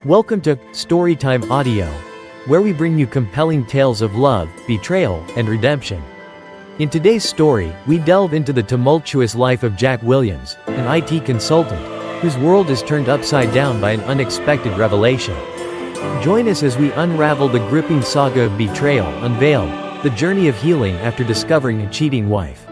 Welcome to Storytime Audio, where we bring you compelling tales of love, betrayal, and redemption. In today's story, we delve into the tumultuous life of Jack Williams, an IT consultant, whose world is turned upside down by an unexpected revelation. Join us as we unravel the gripping saga of Betrayal Unveiled, the journey of healing after discovering a cheating wife.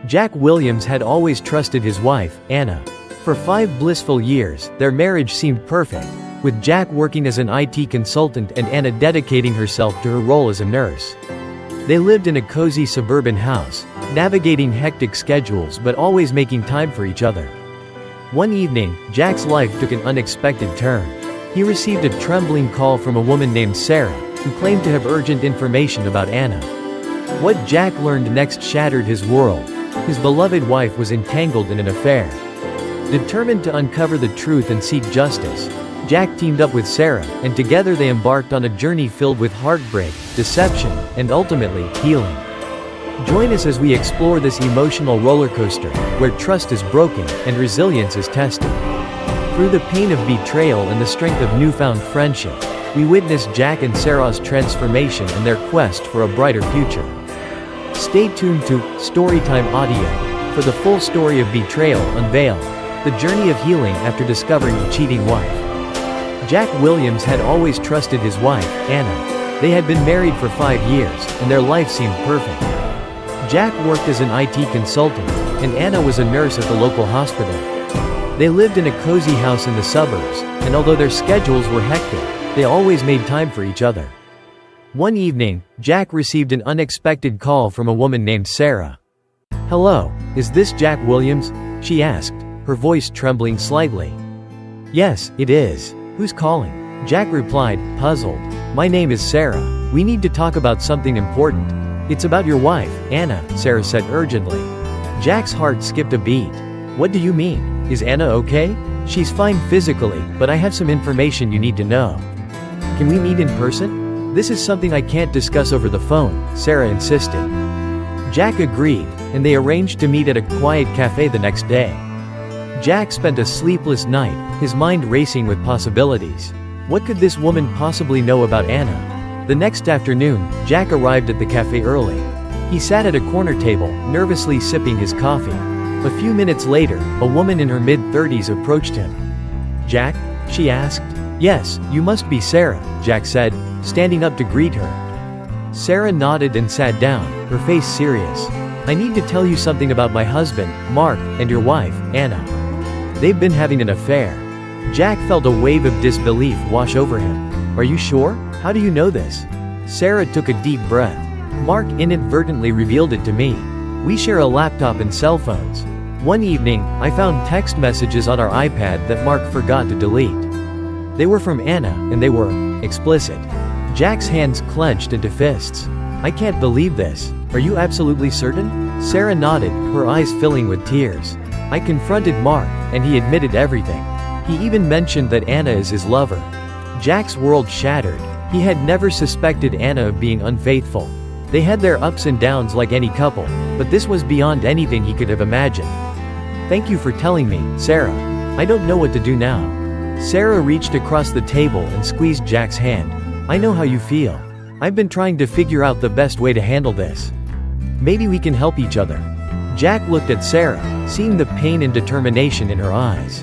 Jack Williams had always trusted his wife, Anna. For 5 blissful years, their marriage seemed perfect, with Jack working as an IT consultant and Anna dedicating herself to her role as a nurse. They lived in a cozy suburban house, navigating hectic schedules but always making time for each other. One evening, Jack's life took an unexpected turn. He received a trembling call from a woman named Sarah, who claimed to have urgent information about Anna. What Jack learned next shattered his world. His beloved wife was entangled in an affair. Determined to uncover the truth and seek justice, Jack teamed up with Sarah, and together they embarked on a journey filled with heartbreak, deception, and ultimately, healing. Join us as we explore this emotional roller coaster, where trust is broken and resilience is tested. Through the pain of betrayal and the strength of newfound friendship, we witness Jack and Sarah's transformation and their quest for a brighter future. Stay tuned to Storytime Audio for the full story of Betrayal Unveiled, the journey of healing after discovering a cheating wife. Jack Williams had always trusted his wife, Anna. They had been married for 5 years, and their life seemed perfect. Jack worked as an IT consultant, and Anna was a nurse at the local hospital. They lived in a cozy house in the suburbs, and although their schedules were hectic, they always made time for each other. One evening, Jack received an unexpected call from a woman named Sarah. "Hello, is this Jack Williams?" she asked, her voice trembling slightly. "Yes, it is. Who's calling?" Jack replied, puzzled. "My name is Sarah. We need to talk about something important." "It's about your wife, Anna," Sarah said urgently. Jack's heart skipped a beat. "What do you mean? Is Anna okay?" "She's fine physically, but I have some information you need to know." "Can we meet in person?" "This is something I can't discuss over the phone," Sarah insisted. Jack agreed, and they arranged to meet at a quiet cafe the next day. Jack spent a sleepless night, his mind racing with possibilities. What could this woman possibly know about Anna? The next afternoon, Jack arrived at the cafe early. He sat at a corner table, nervously sipping his coffee. A few minutes later, a woman in her mid-30s approached him. "Jack?" she asked. "Yes, you must be Sarah," Jack said, standing up to greet her. Sarah nodded and sat down, her face serious. "I need to tell you something about my husband, Mark, and your wife, Anna. They've been having an affair." Jack felt a wave of disbelief wash over him. "Are you sure? How do you know this?" Sarah took a deep breath. "Mark inadvertently revealed it to me. We share a laptop and cell phones. One evening, I found text messages on our iPad that Mark forgot to delete. They were from Anna, and they were explicit." Jack's hands clenched into fists. "I can't believe this. Are you absolutely certain?" Sarah nodded, her eyes filling with tears. "I confronted Mark, and he admitted everything. He even mentioned that Anna is his lover." Jack's world shattered. He had never suspected Anna of being unfaithful. They had their ups and downs like any couple, but this was beyond anything he could have imagined. "Thank you for telling me, Sarah. I don't know what to do now." Sarah reached across the table and squeezed Jack's hand. "I know how you feel. I've been trying to figure out the best way to handle this. Maybe we can help each other." Jack looked at Sarah, seeing the pain and determination in her eyes.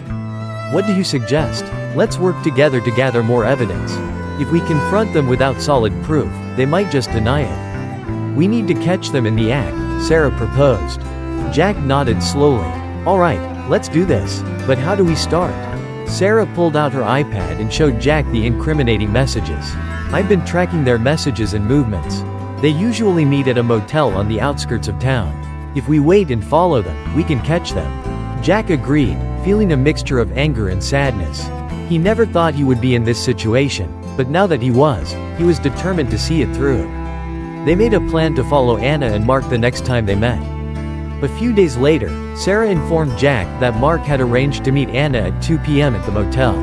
"What do you suggest? Let's work together to gather more evidence. If we confront them without solid proof, they might just deny it." "We need to catch them in the act," Sarah proposed. Jack nodded slowly. "All right, let's do this. But how do we start?" Sarah pulled out her iPad and showed Jack the incriminating messages. "I've been tracking their messages and movements. They usually meet at a motel on the outskirts of town. If we wait and follow them, we can catch them." Jack agreed, feeling a mixture of anger and sadness. He never thought he would be in this situation, but now that he was determined to see it through. They made a plan to follow Anna and Mark the next time they met. A few days later, Sarah informed Jack that Mark had arranged to meet Anna at 2 p.m. at the motel.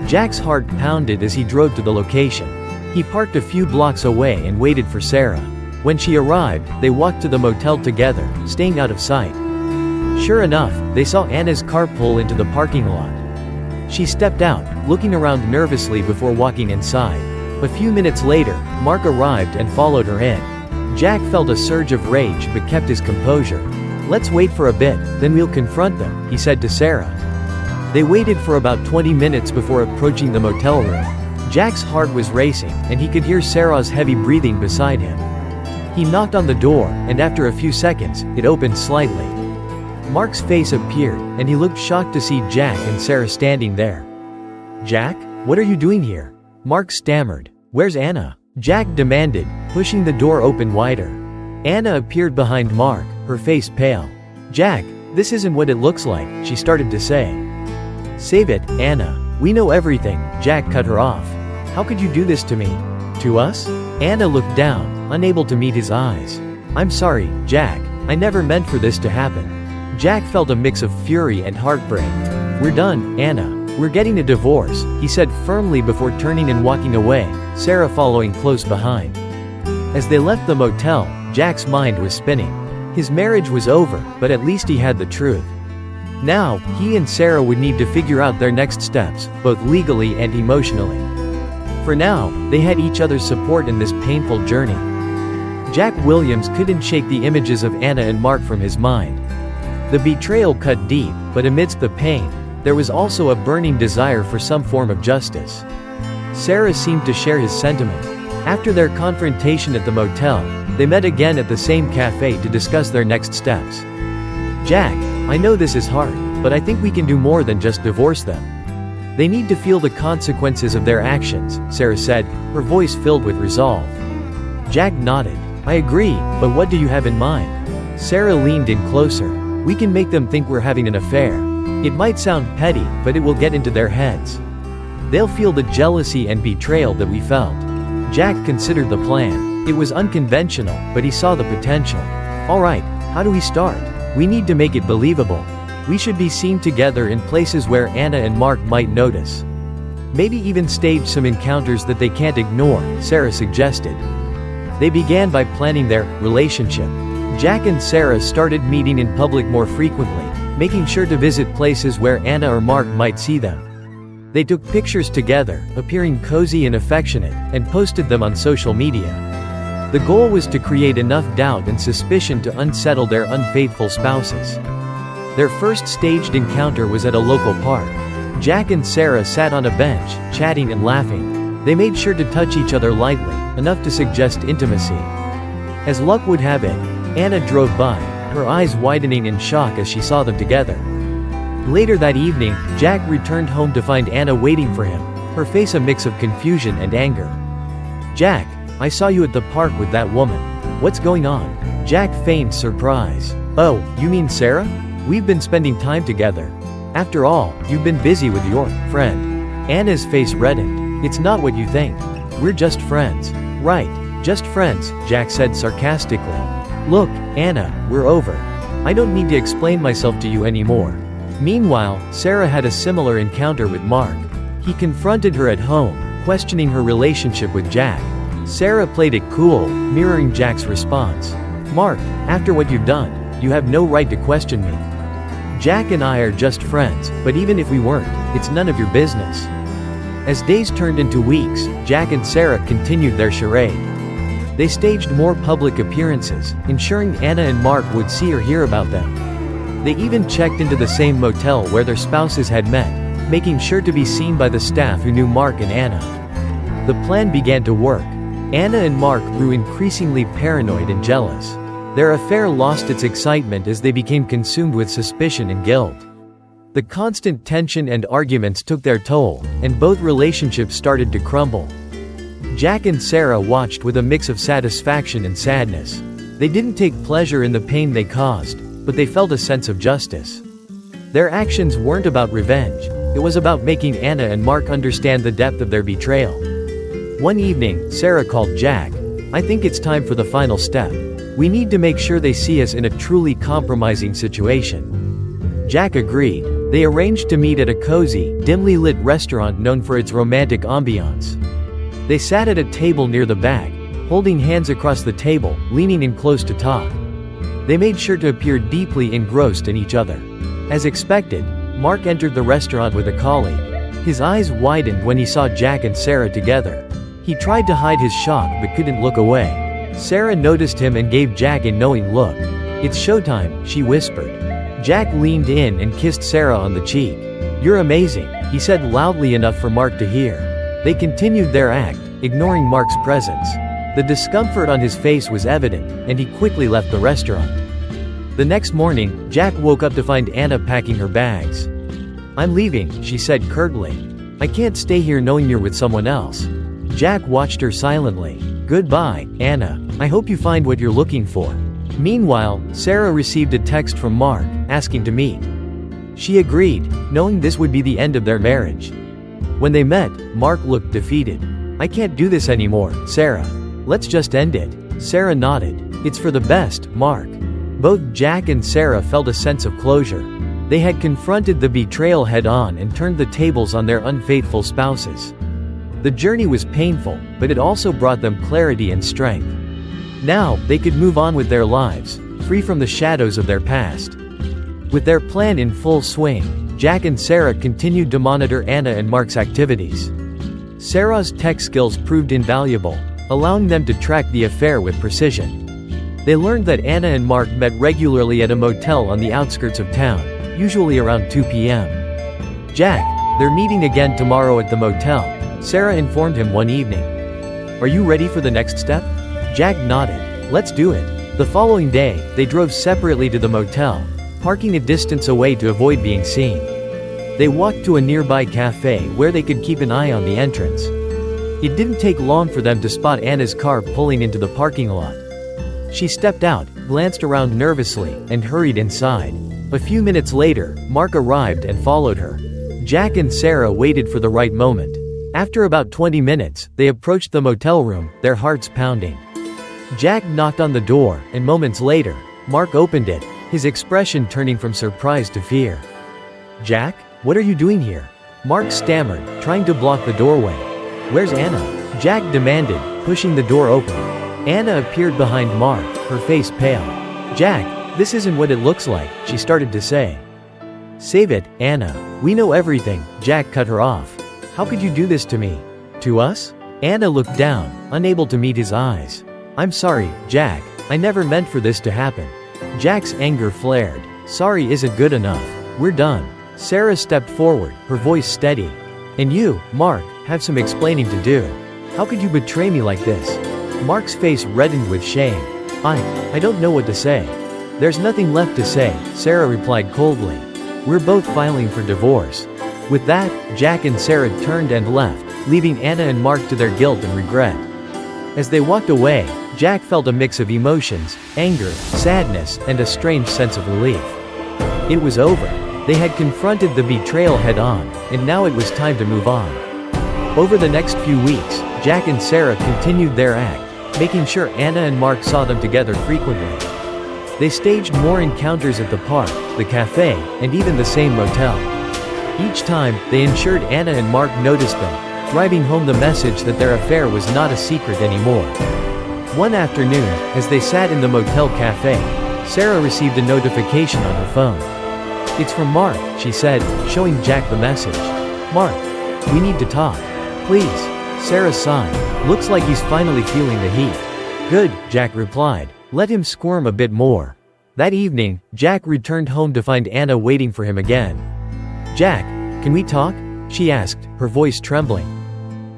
Jack's heart pounded as he drove to the location. He parked a few blocks away and waited for Sarah. When she arrived, they walked to the motel together, staying out of sight. Sure enough, they saw Anna's car pull into the parking lot. She stepped out, looking around nervously before walking inside. A few minutes later, Mark arrived and followed her in. Jack felt a surge of rage but kept his composure. "Let's wait for a bit, then we'll confront them," he said to Sarah. They waited for about 20 minutes before approaching the motel room. Jack's heart was racing, and he could hear Sarah's heavy breathing beside him. He knocked on the door, and after a few seconds, it opened slightly. Mark's face appeared, and he looked shocked to see Jack and Sarah standing there. "Jack? What are you doing here?" Mark stammered. "Where's Anna?" Jack demanded, pushing the door open wider. Anna appeared behind Mark, her face pale. "Jack, this isn't what it looks like," she started to say. "Save it, Anna. We know everything," Jack cut her off. "How could you do this to me? To us?" Anna looked down, unable to meet his eyes. "I'm sorry, Jack. I never meant for this to happen." Jack felt a mix of fury and heartbreak. "We're done, Anna. We're getting a divorce," he said firmly before turning and walking away, Sarah following close behind. As they left the motel, Jack's mind was spinning. His marriage was over, but at least he had the truth. Now, he and Sarah would need to figure out their next steps, both legally and emotionally. For now, they had each other's support in this painful journey. Jack Williams couldn't shake the images of Anna and Mark from his mind. The betrayal cut deep, but amidst the pain, there was also a burning desire for some form of justice. Sarah seemed to share his sentiment. After their confrontation at the motel, they met again at the same cafe to discuss their next steps. "Jack, I know this is hard, but I think we can do more than just divorce them. They need to feel the consequences of their actions," Sarah said, her voice filled with resolve. Jack nodded. "I agree, but what do you have in mind?" Sarah leaned in closer. "We can make them think we're having an affair. It might sound petty, but it will get into their heads. They'll feel the jealousy and betrayal that we felt." Jack considered the plan. It was unconventional, but he saw the potential. "All right, how do we start? We need to make it believable. We should be seen together in places where Anna and Mark might notice. Maybe even stage some encounters that they can't ignore," Sarah suggested. They began by planning their relationship. Jack and Sarah started meeting in public more frequently, making sure to visit places where Anna or Mark might see them. They took pictures together, appearing cozy and affectionate, and posted them on social media. The goal was to create enough doubt and suspicion to unsettle their unfaithful spouses. Their first staged encounter was at a local park. Jack and Sarah sat on a bench, chatting and laughing. They made sure to touch each other lightly, enough to suggest intimacy. As luck would have it, Anna drove by, her eyes widening in shock as she saw them together. Later that evening, Jack returned home to find Anna waiting for him, her face a mix of confusion and anger. "Jack, I saw you at the park with that woman. What's going on?" Jack feigned surprise. "Oh, you mean Sarah? We've been spending time together. After all, you've been busy with your friend." Anna's face reddened. "It's not what you think. We're just friends." "Right, just friends," Jack said sarcastically. "Look, Anna, we're over. I don't need to explain myself to you anymore." Meanwhile, Sarah had a similar encounter with Mark. He confronted her at home, questioning her relationship with Jack. Sarah played it cool, mirroring Jack's response. "Mark, after what you've done, you have no right to question me. Jack and I are just friends, but even if we weren't, it's none of your business." As days turned into weeks, Jack and Sarah continued their charade. They staged more public appearances, ensuring Anna and Mark would see or hear about them. They even checked into the same motel where their spouses had met, making sure to be seen by the staff who knew Mark and Anna. The plan began to work. Anna and Mark grew increasingly paranoid and jealous. Their affair lost its excitement as they became consumed with suspicion and guilt. The constant tension and arguments took their toll, and both relationships started to crumble. Jack and Sarah watched with a mix of satisfaction and sadness. They didn't take pleasure in the pain they caused, but they felt a sense of justice. Their actions weren't about revenge, it was about making Anna and Mark understand the depth of their betrayal. One evening, Sarah called Jack. "I think it's time for the final step. We need to make sure they see us in a truly compromising situation." Jack agreed. They arranged to meet at a cozy, dimly lit restaurant known for its romantic ambiance. They sat at a table near the back, holding hands across the table, leaning in close to talk. They made sure to appear deeply engrossed in each other. As expected, Mark entered the restaurant with a colleague. His eyes widened when he saw Jack and Sarah together. He tried to hide his shock but couldn't look away. Sarah noticed him and gave Jack a knowing look. "It's showtime," she whispered. Jack leaned in and kissed Sarah on the cheek. "You're amazing," he said loudly enough for Mark to hear. They continued their act, ignoring Mark's presence. The discomfort on his face was evident, and he quickly left the restaurant. The next morning, Jack woke up to find Anna packing her bags. "I'm leaving," she said curtly. "I can't stay here knowing you're with someone else." Jack watched her silently. "Goodbye, Anna. I hope you find what you're looking for." Meanwhile, Sarah received a text from Mark, asking to meet. She agreed, knowing this would be the end of their marriage. When they met, Mark looked defeated. "I can't do this anymore, Sarah. Let's just end it." Sarah nodded. "It's for the best, Mark." Both Jack and Sarah felt a sense of closure. They had confronted the betrayal head-on and turned the tables on their unfaithful spouses. The journey was painful, but it also brought them clarity and strength. Now, they could move on with their lives, free from the shadows of their past. With their plan in full swing, Jack and Sarah continued to monitor Anna and Mark's activities. Sarah's tech skills proved invaluable, allowing them to track the affair with precision. They learned that Anna and Mark met regularly at a motel on the outskirts of town, usually around 2 p.m. "Jack, they're meeting again tomorrow at the motel," Sarah informed him one evening. "Are you ready for the next step?" Jack nodded. "Let's do it." The following day, they drove separately to the motel, parking a distance away to avoid being seen. They walked to a nearby cafe where they could keep an eye on the entrance. It didn't take long for them to spot Anna's car pulling into the parking lot. She stepped out, glanced around nervously, and hurried inside. A few minutes later, Mark arrived and followed her. Jack and Sarah waited for the right moment. After about 20 minutes, they approached the motel room, their hearts pounding. Jack knocked on the door, and moments later, Mark opened it, his expression turning from surprise to fear. "Jack, what are you doing here?" Mark stammered, trying to block the doorway. "Where's Anna?" Jack demanded, pushing the door open. Anna appeared behind Mark, her face pale. "Jack, this isn't what it looks like," she started to say. "Save it, Anna. We know everything," Jack cut her off. "How could you do this to me? To us?" Anna looked down, unable to meet his eyes. "I'm sorry, Jack. I never meant for this to happen." Jack's anger flared. "Sorry isn't good enough. We're done." Sarah stepped forward, her voice steady. "And you, Mark, have some explaining to do. How could you betray me like this?" Mark's face reddened with shame. I don't know what to say." "There's nothing left to say," Sarah replied coldly. "We're both filing for divorce." With that, Jack and Sarah turned and left, leaving Anna and Mark to their guilt and regret. As they walked away, Jack felt a mix of emotions, anger, sadness, and a strange sense of relief. It was over. They had confronted the betrayal head-on, and now it was time to move on. Over the next few weeks, Jack and Sarah continued their act, making sure Anna and Mark saw them together frequently. They staged more encounters at the park, the cafe, and even the same motel. Each time, they ensured Anna and Mark noticed them, driving home the message that their affair was not a secret anymore. One afternoon, as they sat in the motel cafe, Sarah received a notification on her phone. "It's from Mark," she said, showing Jack the message. "Mark, we need to talk. Please." Sarah sighed. "Looks like he's finally feeling the heat." "Good," Jack replied. "Let him squirm a bit more." That evening, Jack returned home to find Anna waiting for him again. "Jack, can we talk?" she asked, her voice trembling.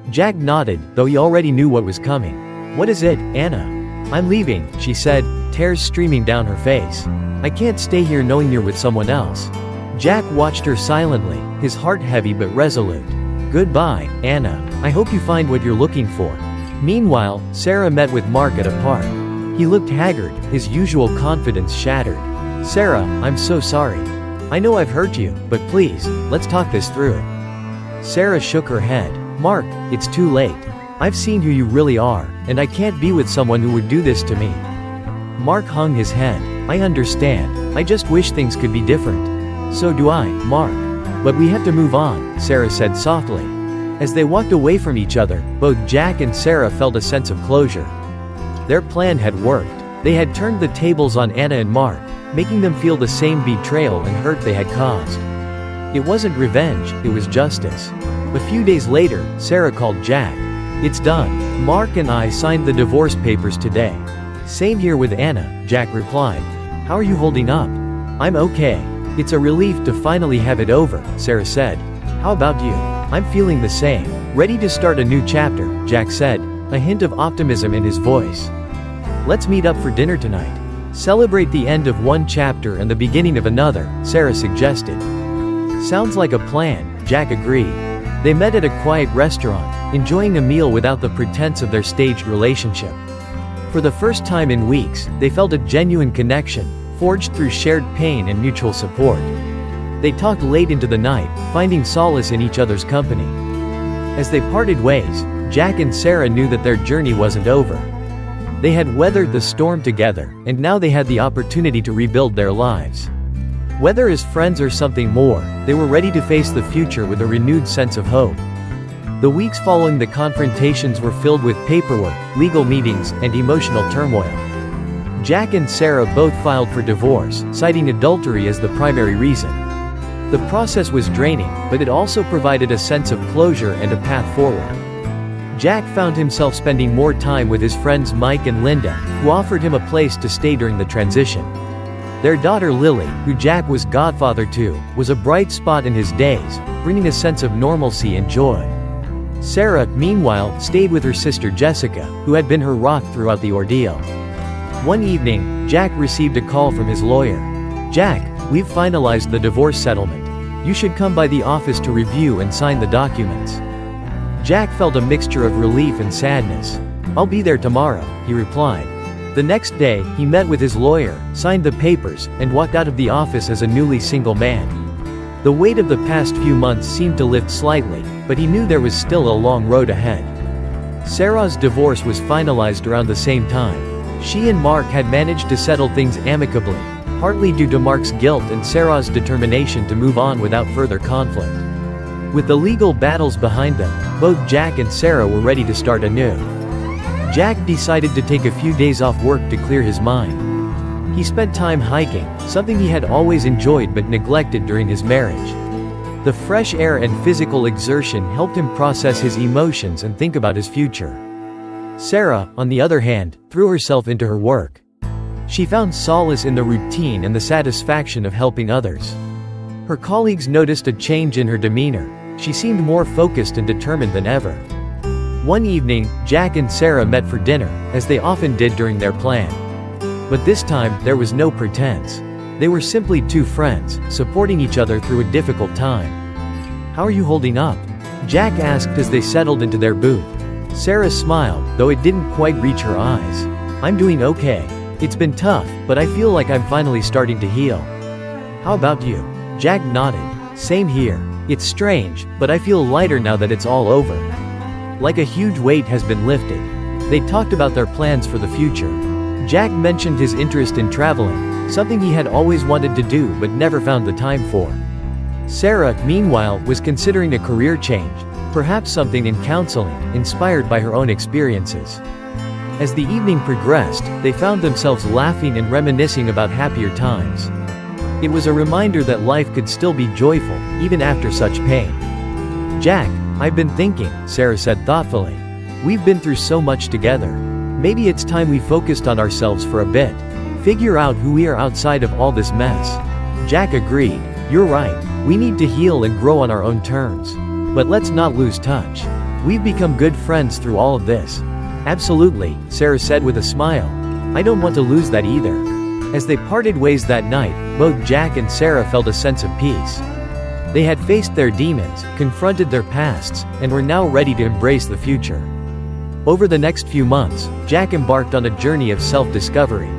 Jack nodded, though he already knew what was coming. "What is it, Anna?" "I'm leaving," she said, tears streaming down her face. "I can't stay here knowing you're with someone else." Jack watched her silently, his heart heavy but resolute. "Goodbye, Anna. I hope you find what you're looking for." Meanwhile, Sarah met with Mark at a park. He looked haggard, his usual confidence shattered. "Sarah, I'm so sorry. I know I've hurt you, but please, let's talk this through." Sarah shook her head. "Mark, it's too late. I've seen who you really are, and I can't be with someone who would do this to me." Mark hung his head. "I understand. I just wish things could be different." "So do I, Mark. But we have to move on," Sarah said softly. As they walked away from each other, both Jack and Sarah felt a sense of closure. Their plan had worked. They had turned the tables on Anna and Mark, making them feel the same betrayal and hurt they had caused. It wasn't revenge, it was justice. A few days later, Sarah called Jack. "It's done. Mark and I signed the divorce papers today." "Same here with Anna," Jack replied. "How are you holding up?" "I'm okay. It's a relief to finally have it over," Sarah said. "How about you?" "I'm feeling the same. Ready to start a new chapter," Jack said, a hint of optimism in his voice. "Let's meet up for dinner tonight. Celebrate the end of one chapter and the beginning of another," Sarah suggested. "Sounds like a plan," Jack agreed. They met at a quiet restaurant, enjoying a meal without the pretense of their staged relationship. For the first time in weeks, they felt a genuine connection, forged through shared pain and mutual support. They talked late into the night, finding solace in each other's company. As they parted ways, Jack and Sarah knew that their journey wasn't over. They had weathered the storm together, and now they had the opportunity to rebuild their lives. Whether as friends or something more, they were ready to face the future with a renewed sense of hope. The weeks following the confrontations were filled with paperwork, legal meetings, and emotional turmoil. Jack and Sarah both filed for divorce, citing adultery as the primary reason. The process was draining, but it also provided a sense of closure and a path forward. Jack found himself spending more time with his friends Mike and Linda, who offered him a place to stay during the transition. Their daughter Lily, who Jack was godfather to, was a bright spot in his days, bringing a sense of normalcy and joy. Sarah, meanwhile, stayed with her sister Jessica, who had been her rock throughout the ordeal. One evening, Jack received a call from his lawyer. "Jack, we've finalized the divorce settlement. You should come by the office to review and sign the documents." Jack felt a mixture of relief and sadness. "I'll be there tomorrow," he replied. The next day, he met with his lawyer, signed the papers, and walked out of the office as a newly single man. The weight of the past few months seemed to lift slightly, but he knew there was still a long road ahead. Sarah's divorce was finalized around the same time. She and Mark had managed to settle things amicably, partly due to Mark's guilt and Sarah's determination to move on without further conflict. With the legal battles behind them, both Jack and Sarah were ready to start anew. Jack decided to take a few days off work to clear his mind. He spent time hiking, something he had always enjoyed but neglected during his marriage. The fresh air and physical exertion helped him process his emotions and think about his future. Sarah, on the other hand, threw herself into her work. She found solace in the routine and the satisfaction of helping others. Her colleagues noticed a change in her demeanor. She seemed more focused and determined than ever. One evening, Jack and Sarah met for dinner, as they often did during their plan. But this time, there was no pretense. They were simply two friends, supporting each other through a difficult time. "How are you holding up?" Jack asked as they settled into their booth. Sarah smiled, though it didn't quite reach her eyes. "I'm doing okay. It's been tough, but I feel like I'm finally starting to heal." "How about you?" Jack nodded. "Same here. It's strange, but I feel lighter now that it's all over. Like a huge weight has been lifted." They talked about their plans for the future. Jack mentioned his interest in traveling, something he had always wanted to do but never found the time for. Sarah, meanwhile, was considering a career change, perhaps something in counseling, inspired by her own experiences. As the evening progressed, they found themselves laughing and reminiscing about happier times. It was a reminder that life could still be joyful, even after such pain. "Jack, I've been thinking," Sarah said thoughtfully. "We've been through so much together. Maybe it's time we focused on ourselves for a bit. Figure out who we are outside of all this mess." Jack agreed. "You're right. We need to heal and grow on our own terms. But let's not lose touch. We've become good friends through all of this." "Absolutely," Sarah said with a smile. "I don't want to lose that either." As they parted ways that night, both Jack and Sarah felt a sense of peace. They had faced their demons, confronted their pasts, and were now ready to embrace the future. Over the next few months, Jack embarked on a journey of self-discovery.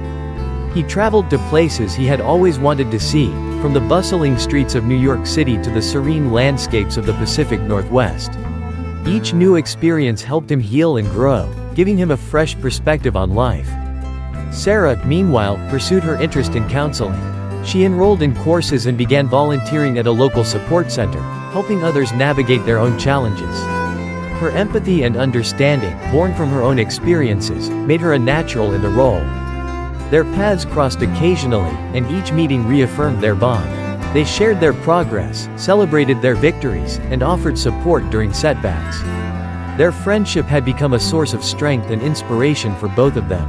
He traveled to places he had always wanted to see, from the bustling streets of New York City to the serene landscapes of the Pacific Northwest. Each new experience helped him heal and grow, giving him a fresh perspective on life. Sarah, meanwhile, pursued her interest in counseling. She enrolled in courses and began volunteering at a local support center, helping others navigate their own challenges. Her empathy and understanding, born from her own experiences, made her a natural in the role. Their paths crossed occasionally, and each meeting reaffirmed their bond. They shared their progress, celebrated their victories, and offered support during setbacks. Their friendship had become a source of strength and inspiration for both of them.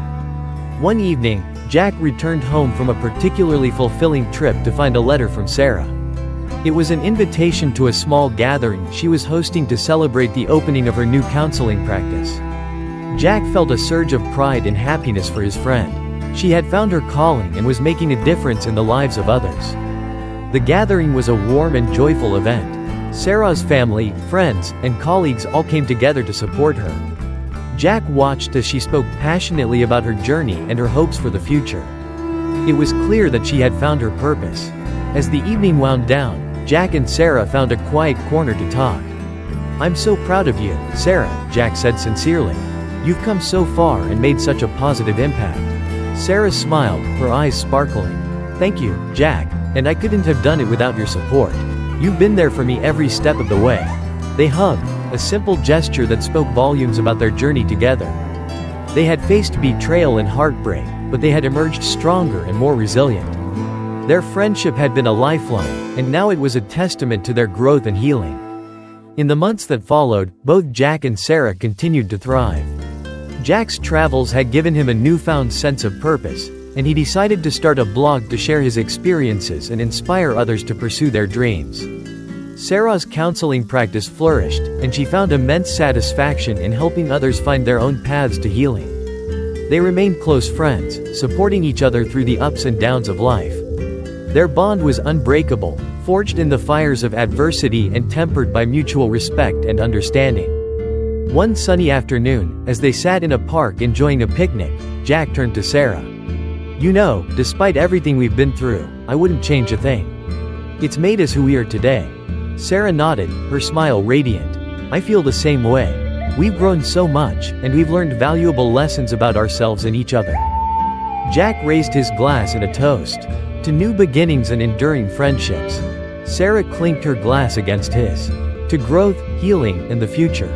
One evening, Jack returned home from a particularly fulfilling trip to find a letter from Sarah. It was an invitation to a small gathering she was hosting to celebrate the opening of her new counseling practice. Jack felt a surge of pride and happiness for his friend. She had found her calling and was making a difference in the lives of others. The gathering was a warm and joyful event. Sarah's family, friends, and colleagues all came together to support her. Jack watched as she spoke passionately about her journey and her hopes for the future. It was clear that she had found her purpose. As the evening wound down, Jack and Sarah found a quiet corner to talk. "I'm so proud of you, Sarah," Jack said sincerely. "You've come so far and made such a positive impact." Sarah smiled, her eyes sparkling. "Thank you, Jack, and I couldn't have done it without your support. You've been there for me every step of the way." They hugged, a simple gesture that spoke volumes about their journey together. They had faced betrayal and heartbreak, but they had emerged stronger and more resilient. Their friendship had been a lifeline, and now it was a testament to their growth and healing. In the months that followed, both Jack and Sarah continued to thrive. Jack's travels had given him a newfound sense of purpose, and he decided to start a blog to share his experiences and inspire others to pursue their dreams. Sarah's counseling practice flourished, and she found immense satisfaction in helping others find their own paths to healing. They remained close friends, supporting each other through the ups and downs of life. Their bond was unbreakable, forged in the fires of adversity and tempered by mutual respect and understanding. One sunny afternoon, as they sat in a park enjoying a picnic, Jack turned to Sarah. "You know, despite everything we've been through, I wouldn't change a thing. It's made us who we are today." Sarah nodded, her smile radiant. "I feel the same way. We've grown so much, and we've learned valuable lessons about ourselves and each other." Jack raised his glass in a toast to new beginnings and enduring friendships. Sarah clinked her glass against his. To growth, healing, and the future.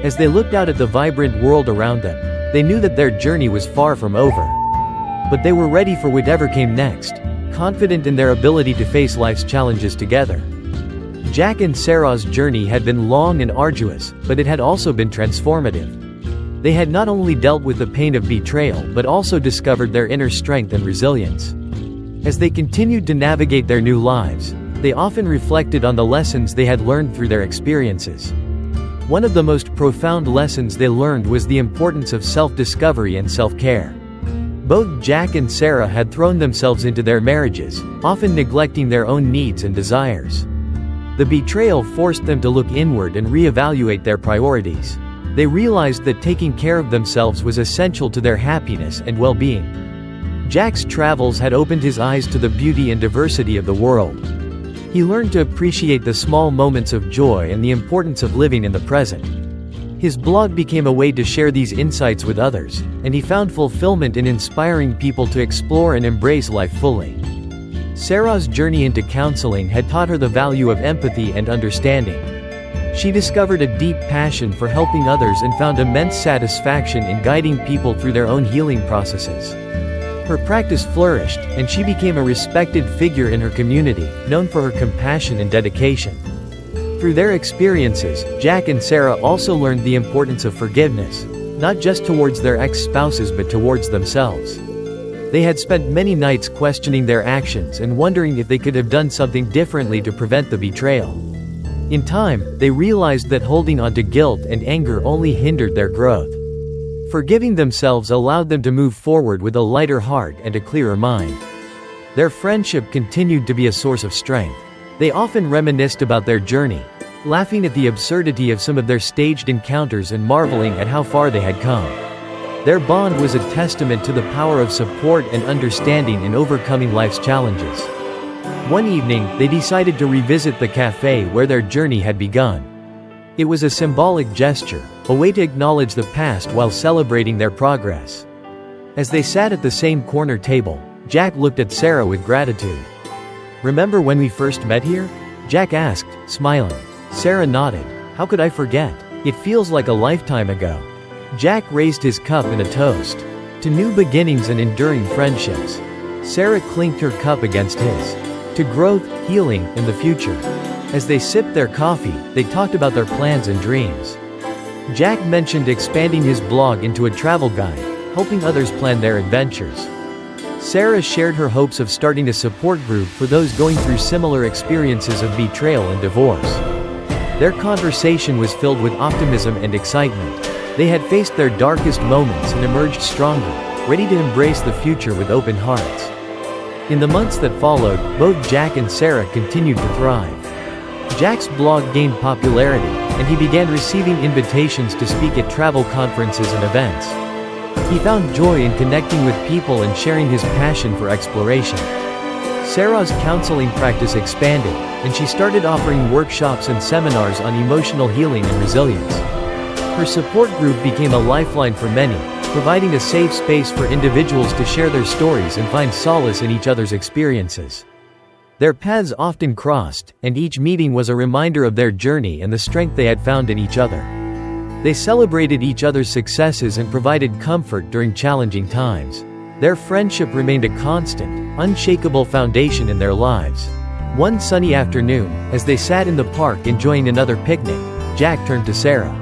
As they looked out at the vibrant world around them, they knew that their journey was far from over. But they were ready for whatever came next, confident in their ability to face life's challenges together. Jack and Sarah's journey had been long and arduous, but it had also been transformative. They had not only dealt with the pain of betrayal but also discovered their inner strength and resilience. As they continued to navigate their new lives, they often reflected on the lessons they had learned through their experiences. One of the most profound lessons they learned was the importance of self-discovery and self-care. Both Jack and Sarah had thrown themselves into their marriages, often neglecting their own needs and desires. The betrayal forced them to look inward and reevaluate their priorities. They realized that taking care of themselves was essential to their happiness and well-being. Jack's travels had opened his eyes to the beauty and diversity of the world. He learned to appreciate the small moments of joy and the importance of living in the present. His blog became a way to share these insights with others, and he found fulfillment in inspiring people to explore and embrace life fully. Sarah's journey into counseling had taught her the value of empathy and understanding. She discovered a deep passion for helping others and found immense satisfaction in guiding people through their own healing processes. Her practice flourished, and she became a respected figure in her community, known for her compassion and dedication. Through their experiences, Jack and Sarah also learned the importance of forgiveness, not just towards their ex-spouses but towards themselves. They had spent many nights questioning their actions and wondering if they could have done something differently to prevent the betrayal. In time, they realized that holding on to guilt and anger only hindered their growth. Forgiving themselves allowed them to move forward with a lighter heart and a clearer mind. Their friendship continued to be a source of strength. They often reminisced about their journey, laughing at the absurdity of some of their staged encounters and marveling at how far they had come. Their bond was a testament to the power of support and understanding in overcoming life's challenges. One evening, they decided to revisit the cafe where their journey had begun. It was a symbolic gesture, a way to acknowledge the past while celebrating their progress. As they sat at the same corner table, Jack looked at Sarah with gratitude. "Remember when we first met here?" Jack asked, smiling. Sarah nodded. "How could I forget? It feels like a lifetime ago." Jack raised his cup in a toast to new beginnings and enduring friendships. Sarah clinked her cup against his. to growth, healing, and the future. As they sipped their coffee, they talked about their plans and dreams. Jack mentioned expanding his blog into a travel guide, helping others plan their adventures. Sarah shared her hopes of starting a support group for those going through similar experiences of betrayal and divorce. Their conversation was filled with optimism and excitement. They had faced their darkest moments and emerged stronger, ready to embrace the future with open hearts. In the months that followed, both Jack and Sarah continued to thrive. Jack's blog gained popularity, and he began receiving invitations to speak at travel conferences and events. He found joy in connecting with people and sharing his passion for exploration. Sarah's counseling practice expanded, and she started offering workshops and seminars on emotional healing and resilience. Her support group became a lifeline for many, providing a safe space for individuals to share their stories and find solace in each other's experiences. Their paths often crossed, and each meeting was a reminder of their journey and the strength they had found in each other. They celebrated each other's successes and provided comfort during challenging times. Their friendship remained a constant, unshakable foundation in their lives. One sunny afternoon, as they sat in the park enjoying another picnic, Jack turned to Sarah.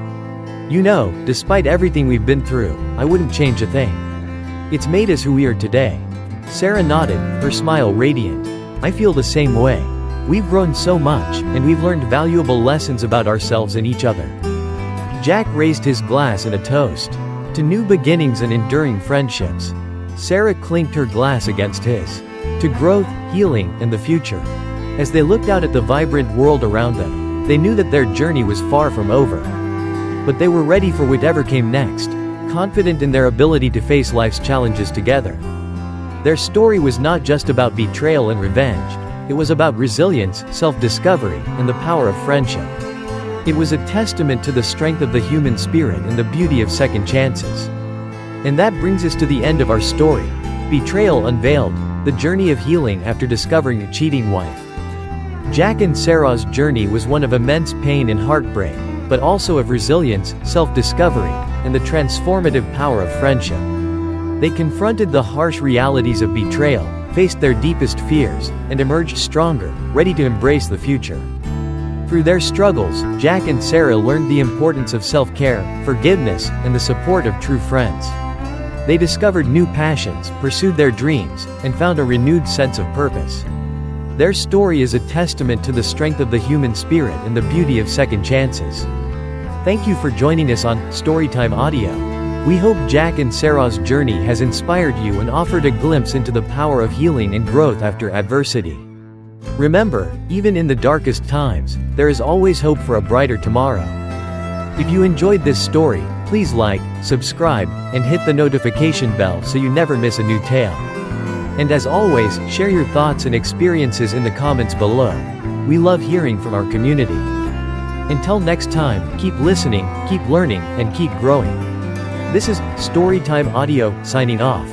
"You know, despite everything we've been through, I wouldn't change a thing. It's made us who we are today." Sarah nodded, her smile radiant. "I feel the same way. We've grown so much, and we've learned valuable lessons about ourselves and each other." Jack raised his glass in a toast to new beginnings and enduring friendships. Sarah clinked her glass against his to growth, healing, and the future. As they looked out at the vibrant world around them, they knew that their journey was far from over. But they were ready for whatever came next, confident in their ability to face life's challenges together. Their story was not just about betrayal and revenge. It was about resilience, self-discovery, and the power of friendship. It was a testament to the strength of the human spirit and the beauty of second chances. And that brings us to the end of our story, Betrayal Unveiled, the journey of healing after discovering a cheating wife. Jack and Sarah's journey was one of immense pain and heartbreak, but also of resilience, self-discovery, and the transformative power of friendship. They confronted the harsh realities of betrayal, faced their deepest fears, and emerged stronger, ready to embrace the future. Through their struggles, Jack and Sarah learned the importance of self-care, forgiveness, and the support of true friends. They discovered new passions, pursued their dreams, and found a renewed sense of purpose. Their story is a testament to the strength of the human spirit and the beauty of second chances. Thank you for joining us on Storytime Audio. We hope Jack and Sarah's journey has inspired you and offered a glimpse into the power of healing and growth after adversity. Remember, even in the darkest times, there is always hope for a brighter tomorrow. If you enjoyed this story, please like, subscribe, and hit the notification bell so you never miss a new tale. And as always, share your thoughts and experiences in the comments below. We love hearing from our community. Until next time, keep listening, keep learning, and keep growing. This is Storytime Audio, signing off.